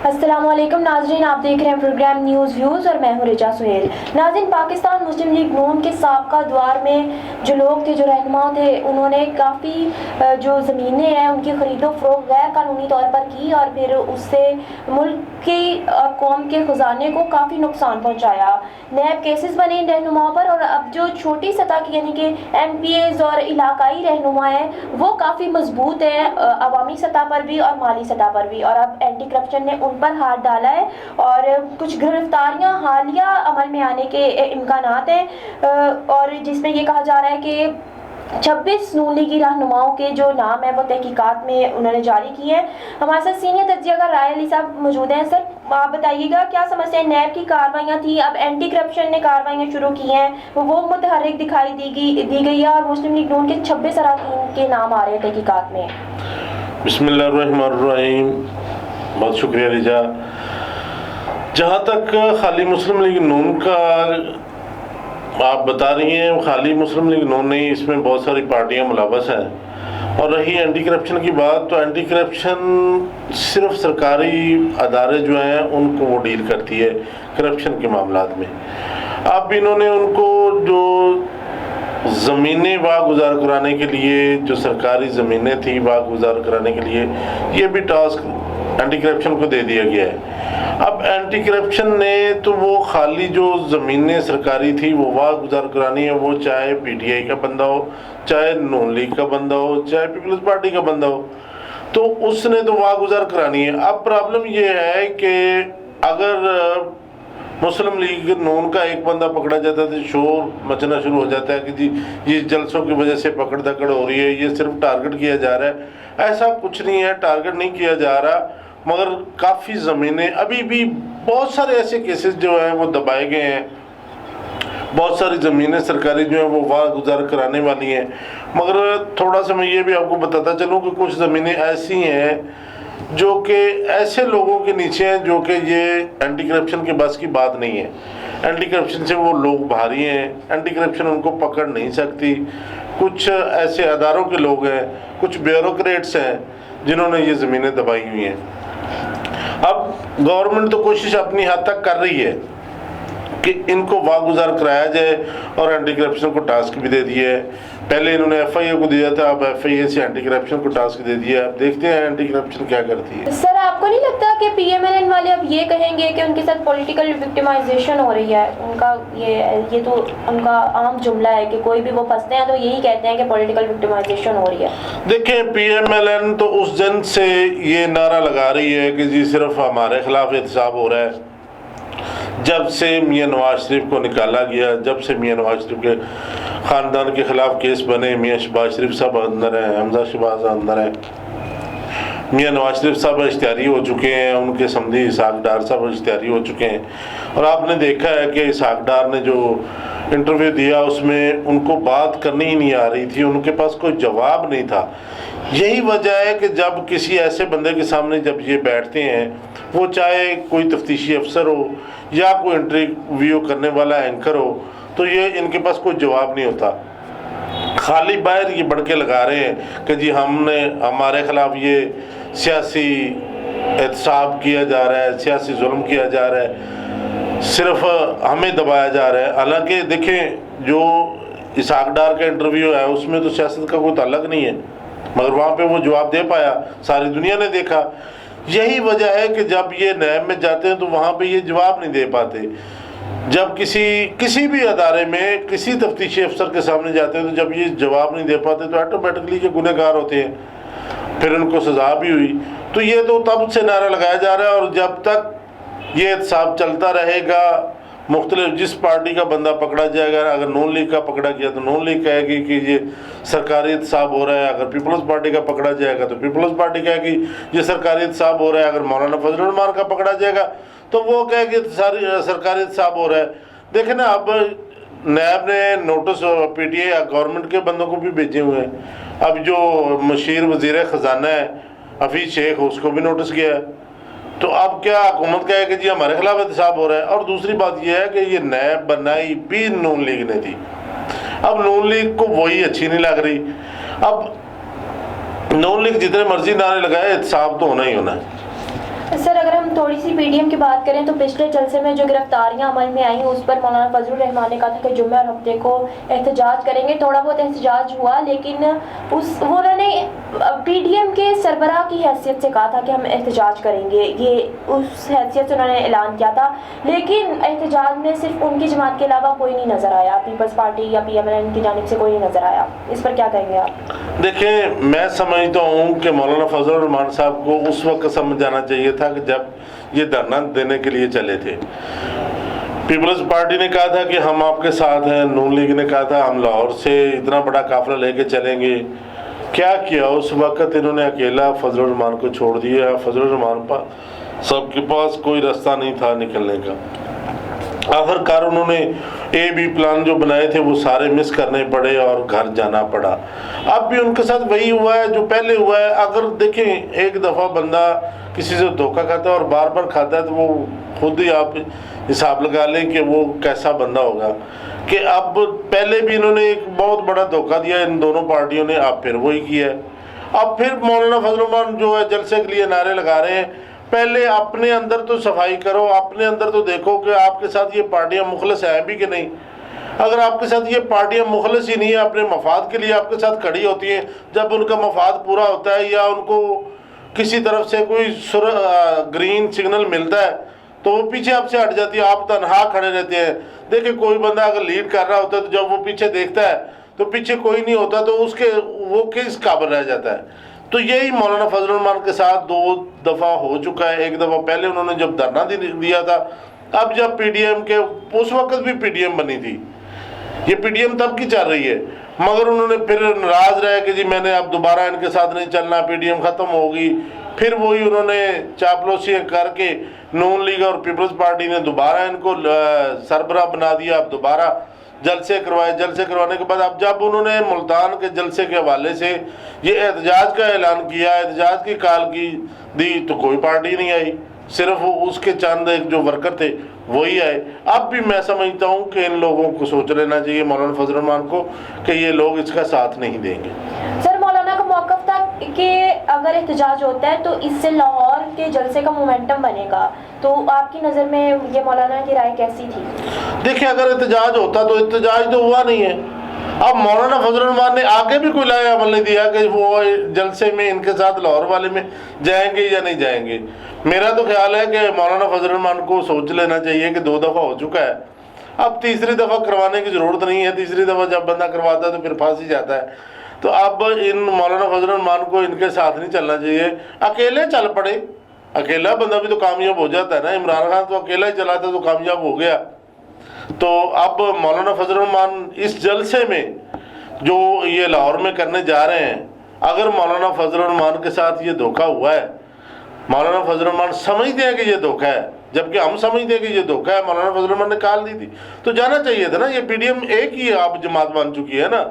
अस्सलाम वालेकुम नाज़रीन, आप देख रहे हैं प्रोग्राम न्यूज़ व्यूज़ और मैं हूं रिचा सुहेल। नाज़रीन, पाकिस्तान मुस्लिम लीग नून के साबका द्वार में जो लोग थे, जो रहनुमा थे, उन्होंने काफ़ी जो ज़मीनें हैं उनकी ख़रीदो फ़रोख्त गैर कानूनी तौर पर की और फिर उससे मुल्क की और कौम के ख़जाने को काफ़ी नुकसान पहुँचाया। नैब केसेस बने इन रहनुमाओं पर और अब जो छोटी सतह की यानी कि MPAs और इलाकाई रहनुमा हैं वो काफ़ी मजबूत हैं, अवामी सतह पर भी और माली सतह पर भी। और अब एंटी करप्शन ने उन पर हाथ डाला है और कुछ गिरफ्तारियां हालिया अमल में आने के इम्कानात हैं और जिसमें ये कहा जा रहा है कि 26 नून लीगी रहनुमाओं के जो नाम है वो तहकीकात में उन्होंने जारी किए हैं। हमारे साथ सीनियर तज्जियाकार राय अली साहब मौजूद हैं। सर, आप बताइएगा क्या समझते हैं, नैब की कार्रवाइयाँ थी, अब एंटी करप्शन ने कार्रवाइयाँ शुरू की हैं, वो मुतहर्रिक दिखाई दी गई है और मुस्लिम लीग नून के 26 अरकान के नाम आ रहे हैं तहकीकात में। बिस्मिल्लाहिर्रहमानिर्रहीम। बहुत शुक्रिया रिजा। जहाँ तक खाली मुस्लिम लीग नून का आप बता रही हैं, खाली मुस्लिम लीग नून नहीं, इसमें बहुत सारी पार्टियां मुलव्वस हैं। और रही एंटी करप्शन की बात, तो एंटी करप्शन सिर्फ सरकारी अदारे जो हैं उनको वो डील करती है करप्शन के मामलात में। अब इन्होंने उनको जो ज़मीनें वागुजार कराने के लिए, जो सरकारी ज़मीनें थी वागुजार कराने के लिए, ये भी टास्क एंटी करप्शन को दे दिया गया है। अब एंटी करप्शन ने तो वो खाली जो ज़मीनें सरकारी थी वो वागुजार करानी है, वो चाहे PTI का बंदा हो, चाहे नून लीग का बंदा हो, चाहे पीपल्स पार्टी का बंदा हो, तो उसने तो वागुजार करानी है। अब प्रॉब्लम ये है कि अगर मुस्लिम लीग नून का एक बंदा पकड़ा जाता है तो शोर मचना शुरू हो जाता है कि जी ये जलसों की वजह से पकड़ दकड़ हो रही है, ये सिर्फ टारगेट किया जा रहा है। ऐसा कुछ नहीं है, टारगेट नहीं किया जा रहा, मगर काफ़ी ज़मीनें अभी भी, बहुत सारे ऐसे केसेस जो हैं वो दबाए गए हैं। बहुत सारी ज़मीनें सरकारी जो हैं वो वागुजार कराने वाली हैं। मगर थोड़ा सा मैं ये भी आपको बताता चलूँ कि कुछ ज़मीनें ऐसी हैं जो कि ऐसे लोगों के नीचे हैं जो कि ये एंटी करप्शन के बस की बात नहीं है। एंटी करप्शन से वो लोग भारी हैं, एंटी करप्शन उनको पकड़ नहीं सकती। कुछ ऐसे अदारों के लोग हैं, कुछ ब्यूरोक्रेट्स हैं जिन्होंने ये ज़मीनें दबाई हुई हैं। अब गवर्नमेंट तो कोशिश अपनी हद तक कर रही है कि इनको वागुजार कराया जाए और एंटी करप्शन को टास्क भी दे दिया है। पहले इन्होंने FIA को दिया था, अब FIA से एंटी करप्शन को टास्क दे दिया है। अब देखते हैं एंटी करप्शन क्या करती है। सर, आपको नहीं लगता कि PMLN वाले अब ये कहेंगे कि उनके साथ पॉलिटिकल विक्टिमाइजेशन हो रही है? उनका ये तो उनका आम जुमला है कि कोई भी वो फंसते हैं तो यही कहते हैं कि पॉलिटिकल विक्टिमाइजेशन हो रही है। देखें, PMLN तो उस दिन से ये नारा लगा रही है कि जी सिर्फ हमारे खिलाफ एहतसाब हो रहा है। जब से मियां नवाज शरीफ को निकाला गया, जब से मियां नवाज शरीफ के ख़ानदान के ख़िलाफ़ केस बने, मियां शहबाज शरीफ साहब अंदर हैं, हमजा शहबाज अंदर हैं, मियां नवाज शरीफ साहब इश्तिहारी हो चुके हैं, उनके समधी इसहाक डार साहब इश्तिहारी हो चुके हैं। और आपने देखा है कि इसहाक डार ने जो इंटरव्यू दिया उसमें उनको बात करनी ही नहीं आ रही थी, उनके पास कोई जवाब नहीं था। यही वजह है कि जब किसी ऐसे बंदे के सामने जब ये बैठते हैं, वो चाहे कोई तफ्तीशी अफसर हो या कोई इंटरव्यू करने वाला एंकर हो, तो ये इनके पास कोई जवाब नहीं होता। खाली बाहर ये बढ़ के लगा रहे हैं कि जी हमारे खिलाफ ये सियासी एहतसाब किया जा रहा है, सियासी जुल्म किया जा रहा है, सिर्फ हमें दबाया जा रहा है। हालांकि देखें, जो इसहाक डार का इंटरव्यू है उसमें तो सियासत का कोई ताल्लुक नहीं है, मगर वहाँ पे वो जवाब दे पाया, सारी दुनिया ने देखा। यही वजह है कि जब ये नैब में जाते हैं तो वहाँ पे ये जवाब नहीं दे पाते। जब किसी भी अदारे में किसी तफ्तीशी अफसर के सामने जाते हैं तो जब ये जवाब नहीं दे पाते तो ऑटोमेटिकली ये गुनहगार होते हैं, फिर उनको सज़ा भी हुई। तो ये तो तब से नारा लगाया जा रहा है और जब तक ये एहतसाब चलता रहेगा, मुख्तलिफ जिस पार्टी का बंदा पकड़ा जाएगा, अगर नून लीग का पकड़ा गया तो नून लीग कहेगी कि ये सरकारी एहतसाब हो रहा है, अगर पीपल्स पार्टी का पकड़ा जाएगा तो पीपल्स पार्टी कहेगी ये सरकारी एहतसाब हो रहा है, अगर मौलाना फजल रहमान का पकड़ा जाएगा तो वो कहेगी सरकारी एहतसाब हो रहा है। देखें ना, अब नैब ने नोटिस PTI गवर्नमेंट के बंदों को भी भेजे हुए हैं। अब जो मशीर वज़ीर ख़जाना है हफीज़ शेख, उसको भी नोटिस किया है। तो अब क्या हुकूमत कहे कि जी हमारे खिलाफ एहतसाब हो रहा है? और दूसरी बात यह है कि ये नैब बनाई भी नून लीग ने थी। अब नून लीग को वही अच्छी नहीं लग रही। अब नून लीग जितने मर्जी नारे लगाए, एहतसाब तो होना ही होना है। सर अगर हम थोड़ी सी पीडीएम की बात करें तो पिछले जलसे में जो गिरफ्तारियां अमल में आई उस पर मौलाना फजलुर रहमान ने कहा था कि जुम्मे और हफ्ते को एहतजाज करेंगे। थोड़ा बहुत एहतजाज हुआ, लेकिन उन्होंने पीडीएम के सरबराह की हैसियत से कहा था कि हम एहतजाज करेंगे, ये उस हैसियत से उन्होंने ऐलान किया था। लेकिन एहतजाज में सिर्फ उनकी जमात के अलावा कोई नहीं नज़र आया, पीपल्स पार्टी या PMLN की जानिब से कोई नहीं नज़र आया। इस पर क्या कहेंगे आप? देखें, मैं समझता हूँ कि मौलाना फजलुर रहमान साहब को उस वक्त समझ जाना चाहिए था कि जब ये धरना देने के लिए चले थे। पीपल्स पार्टी ने कहा था कि हम आपके साथ हैं, नून लीग ने कहा था हम लाहौर से इतना बड़ा काफिला लेके चलेंगे। क्या किया उस वक्त इन्होंने? अकेला फजलुर रहमान को छोड़ दिया। फजलुर रहमान सबके पास कोई रास्ता नहीं था निकलने का। आखिरकार उन्होंने A-B प्लान जो बनाए थे वो सारे मिस करने पड़े और घर जाना पड़ा। अब भी उनके साथ वही हुआ है जो पहले हुआ है। अगर देखें, एक दफ़ा बंदा किसी से धोखा खाता है और बार बार खाता है तो वो खुद ही आप हिसाब लगा लें कि वो कैसा बंदा होगा। कि अब पहले भी इन्होंने एक बहुत बड़ा धोखा दिया इन दोनों पार्टियों ने, अब फिर वही किया है। अब फिर मौलाना फजलुर रहमान जो है जलसे के लिए नारे लगा रहे हैं। पहले अपने अंदर तो सफाई करो, अपने अंदर तो देखो कि आपके साथ ये पार्टियां मुखलिस हैं भी कि नहीं। अगर आपके साथ ये पार्टियां मुखलिस ही नहीं है, अपने मफाद के लिए आपके साथ खड़ी होती हैं, जब उनका मफाद पूरा होता है या उनको किसी तरफ से कोई ग्रीन सिग्नल मिलता है तो वो पीछे आपसे हट जाती है, आप तनहा खड़े रहते हैं। देखिए, कोई बंदा अगर लीड कर रहा होता है तो जब वो पीछे देखता है तो पीछे कोई नहीं होता तो उसके वो किस काबिल रह जाता है। तो यही मौलाना फजलुर रहमान के साथ 2 दफ़ा हो चुका है। एक दफ़ा पहले उन्होंने जब धरना दिया था, अब जब पीडीएम के उस वक्त भी पीडीएम बनी थी, ये पीडीएम तब की चल रही है, मगर उन्होंने फिर नाराज रहे कि जी मैंने अब दोबारा इनके साथ नहीं चलना, पीडीएम ख़त्म होगी। फिर वही उन्होंने चापलूसी करके नून लीग और पीपल्स पार्टी ने दोबारा इनको सरबराह बना दिया। अब दोबारा जलसे करवाए। जलसे करवाने के बाद अब जब उन्होंने मुल्तान के जलसे के हवाले से ये एहतजाज का ऐलान किया, एहतजाज की कॉल की दी, तो कोई पार्टी नहीं आई, सिर्फ उसके चंद एक जो वर्कर थे वही आए। अब भी मैं समझता हूँ कि इन लोगों को सोच लेना चाहिए, मौलाना फजलुर रहमान को, कि ये लोग इसका साथ नहीं देंगे। सर, मौलाना का मौक़िफ़ था कि अगर एहतजाज होता है तो इससे लाहौर के जलसे का मोमेंटम बनेगा, तो आपकी नज़र में ये मौलाना की राय कैसी थी? देखिए, अगर एहतजाज होता तो एहतजाज तो हुआ नहीं है। अब मौलाना फजलुर रहमान ने आगे भी कोई लाया अमल नहीं दिया कि वो जलसे में इनके साथ लाहौर वाले में जाएंगे या नहीं जाएंगे। मेरा तो ख्याल है कि मौलाना फजलुर रहमान को सोच लेना चाहिए कि 2 दफ़ा हो चुका है, अब तीसरी दफ़ा करवाने की ज़रूरत नहीं है। तीसरी दफ़ा जब बंदा करवाता है तो फिर फांस ही जाता है। तो अब इन मौलाना फजलुर रहमान को इनके साथ नहीं चलना चाहिए, अकेले चल पड़े। अकेला बंदा भी तो कामयाब हो जाता है ना। इमरान खान तो अकेला ही चला था तो कामयाब हो गया। तो अब मौलाना फजलुर रहमान इस जलसे में जो ये लाहौर में करने जा रहे हैं, अगर मौलाना फजलुर रहमान के साथ ये धोखा हुआ है, मौलाना फजलुर रहमान समझते हैं कि ये धोखा है, जबकि हम समझते हैं कि ये धोखा है, मौलाना फजलुर रहमान ने कॉल दी थी तो जाना चाहिए था ना। ये पीडीएम एक ही आप जमात बन चुकी है ना,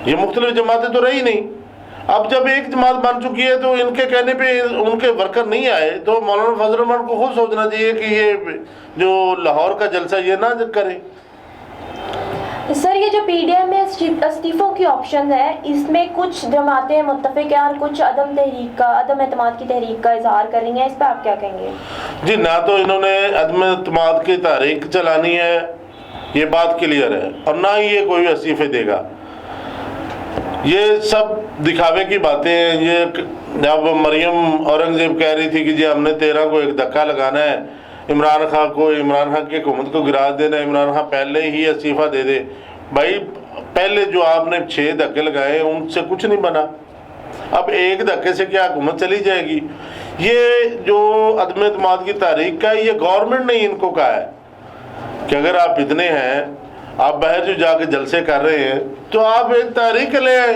ये मुख्तलिफ जमातें तो रही नहीं। अब जब एक जमात बन चुकी है तो इनके कहने पे उनके वर्कर नहीं आए, तो मौलाना फजलुर रहमान को खुद सोचना चाहिए कि ये जो लाहौर का जलसा ये ना करें। सर, ये जो पीडीएम में इस्तीफों की ऑप्शन है, इसमें कुछ जमातें मुत्तफिक हैं और कुछ अदम एतमाद की तहरीक का इजहार कर रही हैं, इस पर आप क्या कहेंगे? जी, ना तो इन्होंने अदम एतमाद की तहरीक चलानी है, ये बात क्लियर है, और ना ही ये कोई इस्तीफे देगा। ये सब दिखावे की बातें हैं। ये जब मरियम औरंगजेब कह रही थी कि जी हमने 13 को एक धक्का लगाना है, इमरान खान की हुकूमत को गिरा देना, इमरान खान पहले ही इस्तीफ़ा दे दे। भाई, पहले जो आपने 6 धक्के लगाए उनसे कुछ नहीं बना, अब एक धक्के से क्या हुकूमत चली जाएगी? ये जो अदम एतमाद की तहरीक का, ये गवर्नमेंट ने इनको कहा है कि अगर आप इतने हैं, आप बाहर जो जाके जलसे कर रहे हैं, तो आप एक तहरीक ले आए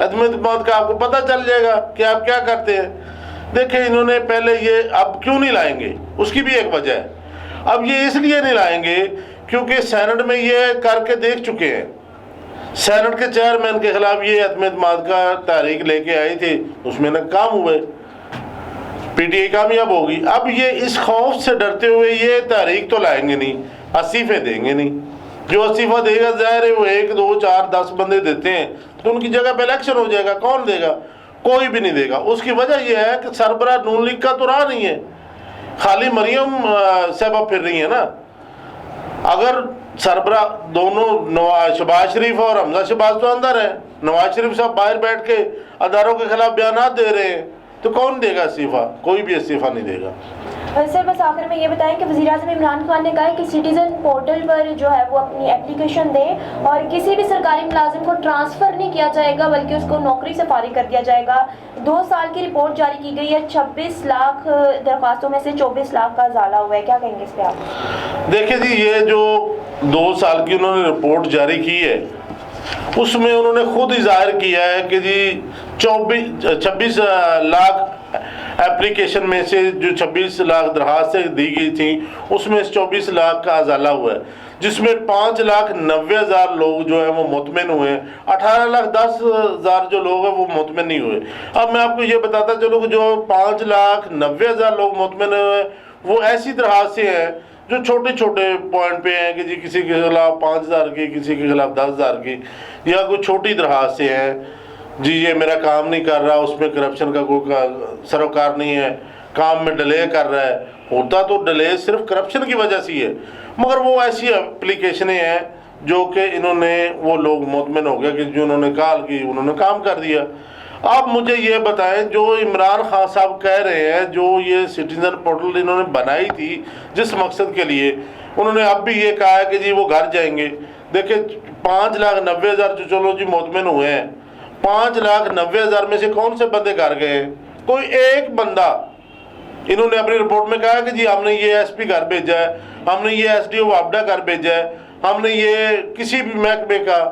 अदम एतमाद का, आपको पता चल जाएगा कि आप क्या करते हैं। देखें, इन्होंने पहले ये अब क्यों नहीं लाएंगे, उसकी भी एक वजह है। अब ये इसलिए नहीं लाएंगे क्योंकि सेनेट में ये करके देख चुके हैं। सेनेट के चेयरमैन के खिलाफ ये अदम एतमाद का तहरीक लेके आए थे, उसमें नाकाम हुए, पीटीआई कामयाब होगी। अब ये इस खौफ से डरते हुए ये तहरीक तो लाएंगे नहीं, इस्तीफे देंगे नहीं। जो इस्तीफा देगा, जाहिर है वो 1, 2, 4, 10 बंदे देते हैं तो उनकी जगह पे इलेक्शन हो जाएगा, कौन देगा? کوئی بھی نہیں دے گا. اس کی وجہ یہ ہے کہ سربراہ نون لیگ کا تو رہا نہیں ہے, خالی مریم صاحبہ پھر رہی ہیں نا. اگر سربراہ دونوں شہباز شریف اور حمزہ شہباز تو اندر ہیں, نواز شریف صاحب باہر بیٹھ کے اداروں کے خلاف بیانات دے رہے ہیں, تو کون دے گا استعفیٰ؟ کوئی بھی استعفیٰ نہیں دے گا. سر بس آخر میں یہ بتائیں کہ وزیر اعظم عمران خان نے کہا ہے کہ سٹیزن پورٹل پر جو ہے وہ اپنی اپلیکیشن دیں اور کسی بھی سرکاری ملازم کو ٹرانسفر نہیں کیا جائے گا بلکہ اس کو نوکری سے فارغ کر دیا جائے گا. 2 سال کی رپورٹ جاری کی گئی ہے, 26 لاکھ درخواستوں میں سے 24 لاکھ کا ازالہ ہوا ہے, کیا کہیں گے اس پہ آپ؟ دیکھیں جی, یہ جو 2 سال کی انہوں نے رپورٹ جاری کی ہے اس میں انہوں نے خود ہی ظاہر کیا ہے کہ جی 26 لاکھ اپلیکیشن میں سے جو 26 لاکھ درخواستیں دی گئی تھیں اس میں 24 لاکھ کا ازالہ ہوا ہے, جس میں 5,90,000 لوگ جو ہیں وہ مطمئن ہوئے, 18,10,000 جو لوگ ہیں وہ مطمئن نہیں ہوئے. اب میں آپ کو یہ بتاتا چلوں کہ جو 5,90,000 لوگ مطمئن ہوئے وہ ایسی درخواستیں ہیں جو چھوٹے چھوٹے پوائنٹ پہ ہیں کہ جی کسی کے خلاف 5,000 کی, کسی کے خلاف 10,000 کی, یا کوئی چھوٹی درخواستیں ہیں جی یہ میرا کام نہیں کر رہا, اس میں کرپشن کا کوئی سروکار نہیں ہے, کام میں ڈیلے کر رہا ہے. ہوتا تو ڈیلے صرف کرپشن کی وجہ سے ہی ہے, مگر وہ ایسی اپلیکیشنیں ہیں جو کہ انہوں نے وہ لوگ مطمئن ہو گیا کہ جو انہوں نے کال کی انہوں نے کام کر دیا. آپ مجھے یہ بتائیں, جو عمران خان صاحب کہہ رہے ہیں جو یہ سٹیزن پورٹل انہوں نے بنائی تھی جس مقصد کے لیے, انہوں نے اب بھی یہ کہا ہے کہ جی وہ گھر جائیں گے. دیکھیں 5,90,000 جو چلو جی مطمئن ہوئے ہیں, 5,90,000 میں سے کون سے بندے گھر گئے ہیں؟ کوئی ایک بندہ. انہوں نے اپنی رپورٹ میں کہا کہ جی ہم نے یہ ایس پی گھر بھیجا ہے, ہم نے یہ ایس ڈی او وابڈا گھر بھیجا ہے, ہم نے یہ کسی بھی محکمے کا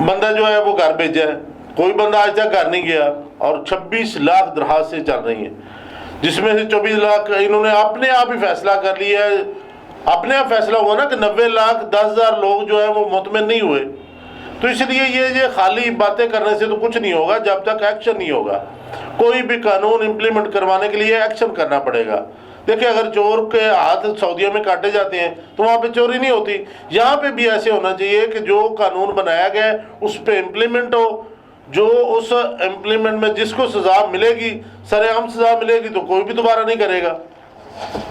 بندہ جو ہے وہ گھر بھیجا ہے. کوئی بندہ آج تک گھر نہیں گیا, اور 26 لاکھ درخواستیں چل رہی ہیں جس میں سے 24 لاکھ انہوں نے اپنے آپ ہی فیصلہ کر لیا ہے. اپنے آپ فیصلہ ہوا نا کہ 90,10,000 لوگ جو ہیں وہ مطمئن نہیں ہوئے. تو اس لیے یہ خالی باتیں کرنے سے تو کچھ نہیں ہوگا جب تک ایکشن نہیں ہوگا. کوئی بھی قانون امپلیمنٹ کروانے کے لیے ایکشن کرنا پڑے گا. دیکھیں اگر چور کے ہاتھ سعودیہ میں کاٹے جاتے ہیں تو وہاں پہ چوری نہیں ہوتی. یہاں پہ بھی ایسے ہونا چاہیے کہ جو قانون بنایا گیا ہے اس پہ امپلیمنٹ ہو, جو اس امپلیمنٹ میں جس کو سزا ملے گی, سر عام سزا ملے گی, تو کوئی بھی دوبارہ نہیں کرے گا.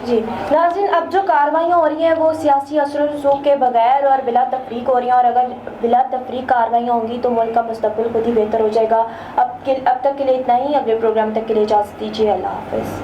جی ناظرین, اب جو کارروائیاں ہو رہی ہیں وہ سیاسی اثر و رسوخ کے بغیر اور بلا تفریق ہو رہی ہیں, اور اگر بلا تفریق کارروائیاں ہوں گی تو ملک کا مستقبل خود ہی بہتر ہو جائے گا. اب تک کے لیے اتنا ہی. اگلے پروگرام تک کے لیے اجازت دیجیے. اللہ حافظ.